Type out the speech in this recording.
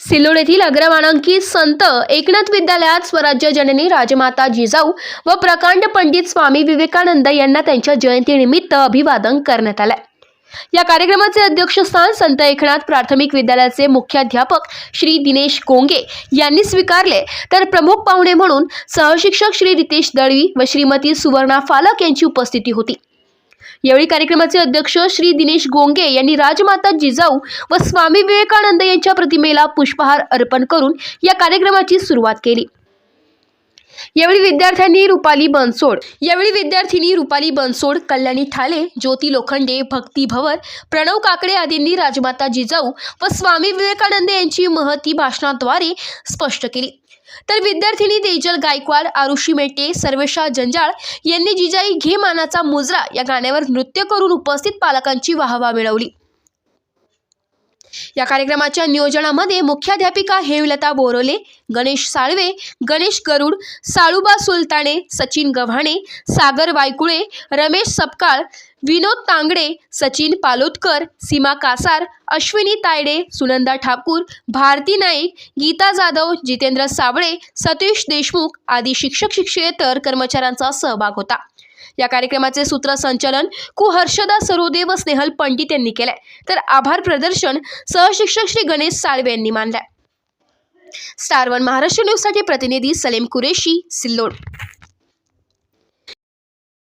सिल्लोड येथील अग्रमानांकित संत एकनाथ विद्यालयात स्वराज्य जननी राजमाता जिजाऊ व प्रकांड पंडित स्वामी विवेकानंद यांना त्यांच्या जयंतीनिमित्त अभिवादन करण्यात आले। या कार्यक्रमाचे अध्यक्षस्थान संत एकनाथ प्राथमिक विद्यालयाचे मुख्याध्यापक श्री दिनेश गोंगे यांनी स्वीकारले, तर प्रमुख पाहुणे म्हणून सहशिक्षक श्री रितेश दळवी व श्रीमती सुवर्णा फालक यांची उपस्थिती होती। यावेळी कार्यक्रमाचे अध्यक्ष श्री दिनेश गोंगे यांनी राजमाता जिजाऊ व स्वामी विवेकानंद यांच्या प्रतिमेला पुष्पहार अर्पण करून या कार्यक्रमाची सुरुवात केली। यावेळी विद्यार्थिनी रुपाली बनसोड, कल्याणी ठाले, ज्योती लोखंडे, भक्ती भवर, प्रणव काकडे आदींनी राजमाता जिजाऊ व स्वामी विवेकानंद यांची महती भाषणाद्वारे स्पष्ट केली। तर विद्यार्थिनी तेजल गायकवाड, आरुषी मेटे, सर्वेशा जंजाळ यांनी जिजाई घे मानाचा मुजरा या गाण्यावर नृत्य करून उपस्थित पालकांची वाहवा मिळवली। या कार्यक्रमाच्या नियोजनामध्ये मुख्याध्यापिका हेमलता बोरोले, गणेश साळवे, गणेश गरुड, साळुबा सुलताने, सचिन गव्हाणे, सागर वायकुळे, रमेश सपकाळ, विनोद तांगडे, सचिन पालोदकर, सीमा कासार, अश्विनी तायडे, सुनंदा ठाकूर, भारती नाईक, गीता जाधव, जितेंद्र साबळे, सतीश देशमुख आदी शिक्षक-शिक्षकेतर कर्मचाऱ्यांचा सहभाग होता। या कार्यक्रमाचे सूत्रसंचालन हर्षदा सरोदे व स्नेहल पंडित यांनी केले, तर आभार प्रदर्शन सहशिक्षक श्री गणेश साळवे यांनी मानले। स्टार 1 महाराष्ट्र न्यूज साठी प्रतिनिधी सलीम कुरेशी, सिल्लोड।